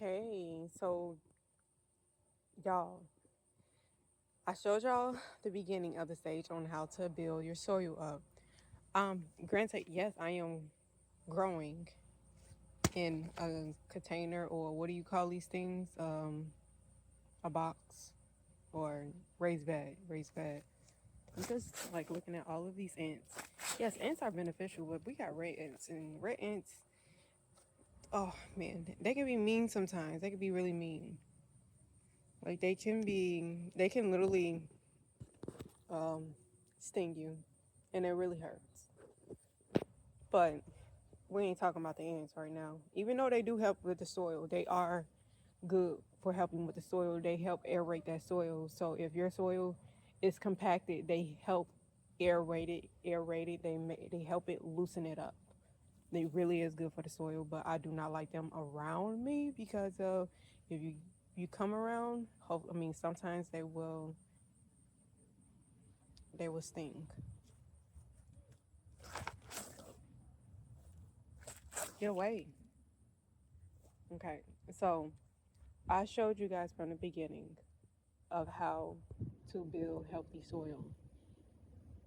Hey, so y'all, I showed y'all the beginning of the stage on how to build your soil up. Granted, yes, I am growing in a container, or what do you call these things? A box or raised bed, raised bed. I'm just like looking at all of these ants. Yes, ants are beneficial, but we got red ants, and red ants, oh man, they can be mean sometimes. They can be really mean. Like they can literally um, sting you, and it really hurts. But we ain't talking about the ants right now. Even though they do help with the soil, they are good for helping with the soil. They help aerate that soil. So if your soil is compacted, they help aerate it. They help it loosen it up. They really is good for the soil, but I do not like them around me because of if you come around. I mean, sometimes they will sting. Get away. Okay, so I showed you guys from the beginning of how to build healthy soil.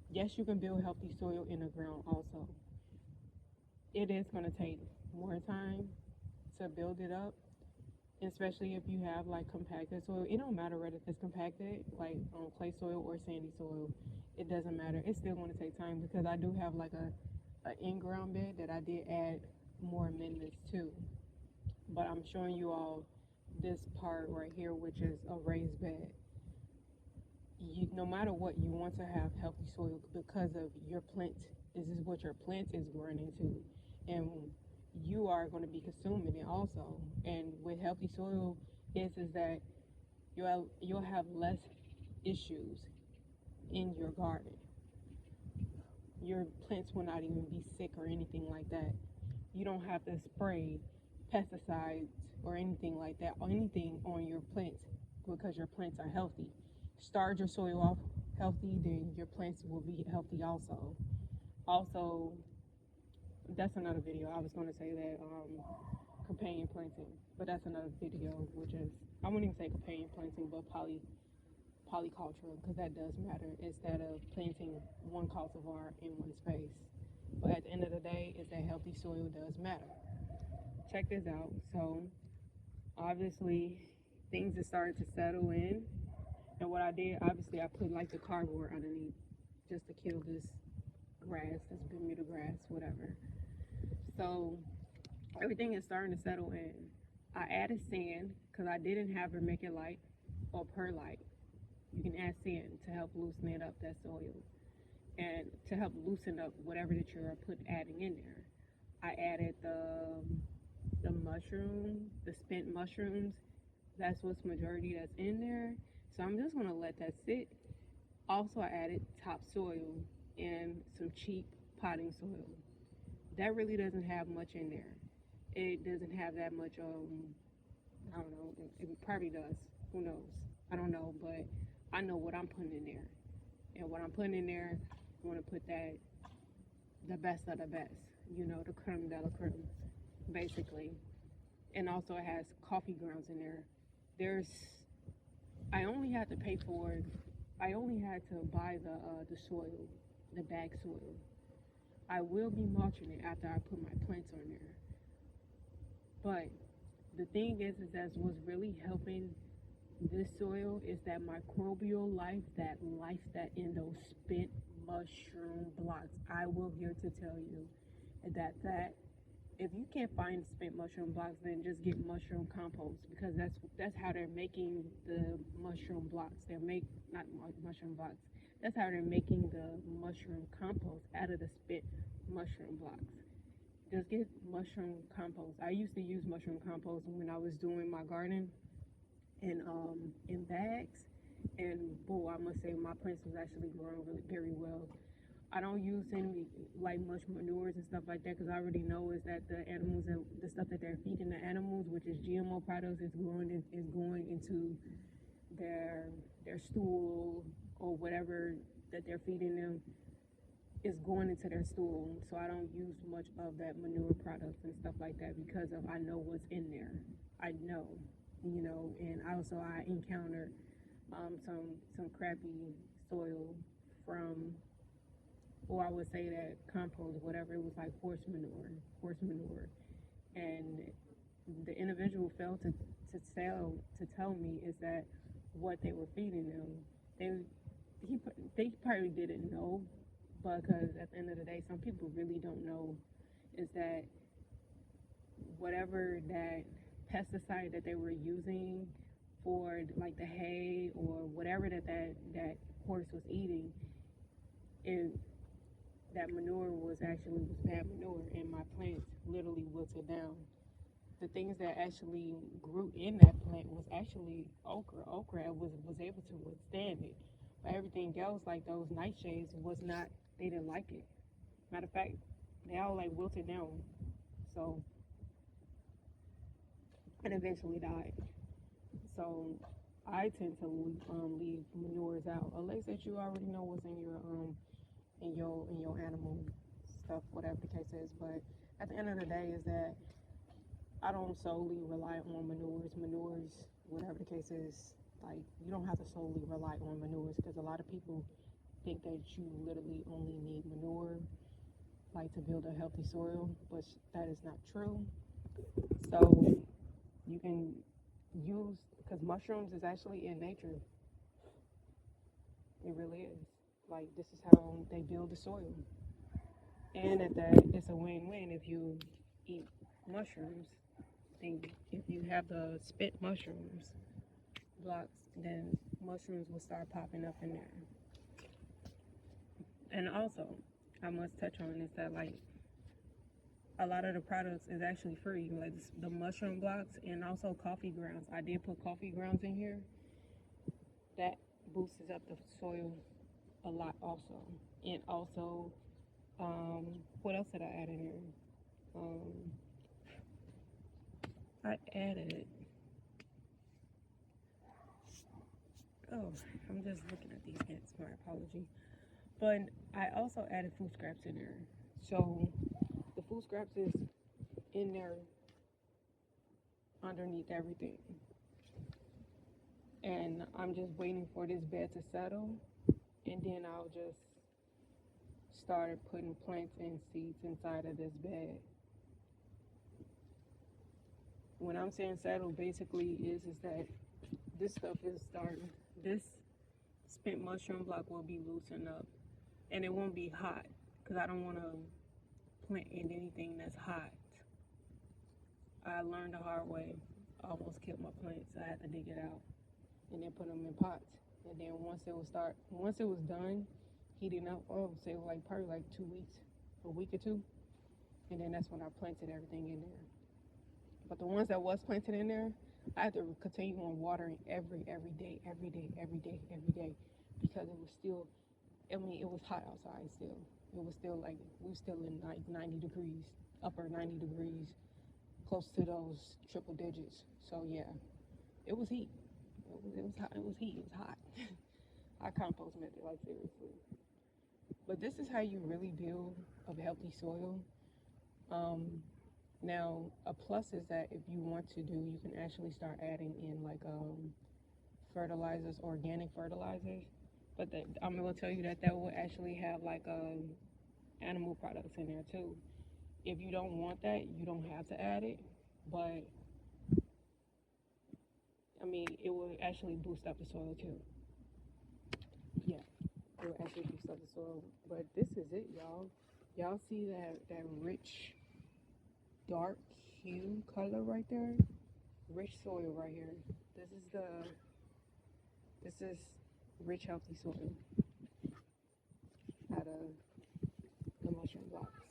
Yes, you can build healthy soil in the ground also. It is going to take more time to build it up, especially if you have like compacted soil. It don't matter whether it's compacted, like on clay soil or sandy soil. It doesn't matter. It's still going to take time because I do have like a in-ground bed that I did add more amendments to. But I'm showing you all this part right here, which is a raised bed. No matter what, you want to have healthy soil because of your plant. This is what your plant is growing into, and you are going to be consuming it also. And with healthy soil, is that you'll have less issues in your garden. Your plants will not even be sick or anything like that. You don't have to spray pesticides or anything like that, or anything on your plants because your plants are healthy. Start your soil off healthy, then your plants will be healthy also. Also, that's another video. I was going to say that companion planting, but that's another video, which is I wouldn't even say companion planting, but polyculture, because that does matter instead of planting one cultivar in one space. But at the end of the day, is that healthy soil does matter. Check this out. So obviously things are starting to settle in, and what I did, obviously I put like the cardboard underneath just to kill this grass, this Bermuda grass, whatever. So everything is starting to settle in. I added sand because I didn't have vermiculite or perlite. You can add sand to help loosen it up, that soil, and to help loosen up whatever that you're adding in there. I added the mushroom, the spent mushrooms. That's what's majority that's in there. So I'm just gonna let that sit. Also, I added topsoil and some cheap potting soil. That really doesn't have much in there. It doesn't have that much. I don't know. It probably does. Who knows? I don't know, but I know what I'm putting in there. And what I'm putting in there, I want to put that the best of the best. The creme de la creme, basically. And also it has coffee grounds in there. There's I only had to pay for it. I only had to buy the soil, the bag soil. I will be mulching it after I put my plants on there. But the thing is that what's really helping this soil is that microbial life, that life that in those spent mushroom blocks. I will here to tell you that if you can't find spent mushroom blocks, then just get mushroom compost because that's how they're making the mushroom blocks. They're make not mushroom blocks. That's how they're making the mushroom compost out of the spent mushroom blocks. Just get mushroom compost. I used to use mushroom compost when I was doing my garden in bags, and boy, I must say my plants was actually growing really very well. I don't use any like much manures and stuff like that because I already know is that the animals and the stuff that they're feeding the animals, which is GMO products, is going into their stool or whatever that they're feeding them is going into their stool. So I don't use much of that manure products and stuff like that because of I know what's in there. I know, you know, and also I encountered some crappy soil from, or I would say that compost, whatever it was, like horse manure, and the individual failed to tell me is that what they were feeding them, they they probably didn't know, because at the end of the day, some people really don't know, is that whatever that pesticide that they were using for like the hay or whatever that horse was eating, is that manure was bad manure, and my plants literally wilted down. The things that actually grew in that plant was actually okra. Okra was able to withstand it, but everything else, like those nightshades, was not. They didn't like it. Matter of fact, they all like wilted down. So, and eventually died. So I tend to leave manures out, unless that you already know what's in your animal stuff, whatever the case is. But at the end of the day, is that I don't solely rely on manures. Manures, whatever the case is, like you don't have to solely rely on manures, because a lot of people think that you literally only need manure, like to build a healthy soil, but that is not true. So you can use, because mushrooms is actually in nature. It really is. Like this is how they build the soil, and at that, it's a win-win if you eat mushrooms. Then if you have the spit mushrooms blocks, then mushrooms will start popping up in there. And also, I must touch on is that like a lot of the products is actually free, like the mushroom blocks and also coffee grounds. I did put coffee grounds in here. That boosts up the soil a lot also. And also, what else did I add in here? Um, I added, oh, I'm just looking at these hints, my apology. But I also added food scraps in there. So the food scraps is in there underneath everything. And I'm just waiting for this bed to settle, and then I'll just start putting plants and seeds inside of this bed. When I'm saying settle, basically is that this stuff is starting. This spent mushroom block will be loosened up, and it won't be hot, because I don't want to plant in anything that's hot. I learned the hard way. I almost killed my plants. I had to dig it out and then put them in pots. And then once it was done heating up, oh, say like probably like 2 weeks, a week or two, and then that's when I planted everything in there. But the ones that was planted in there, I had to continue on watering every day, every day, because it was still. I mean, it was hot outside still. It was still like we were still in like 90 degrees, upper 90 degrees, close to those triple digits. So yeah, it was heat. It was hot. It was heat. It was hot. Our compost method, like seriously. But this is how you really build a healthy soil. Um, Now, a plus is that if you want to do, you can actually start adding in like fertilizers, organic fertilizers. But I'm gonna tell you that will actually have like animal products in there too. If you don't want that, you don't have to add it. But I mean, it will actually boost up the soil too. Yeah, it will actually boost up the soil. But this is it, y'all. Y'all see that rich dark hue color right there? Rich soil right here. This is the this is rich healthy soil out of the mushroom blocks.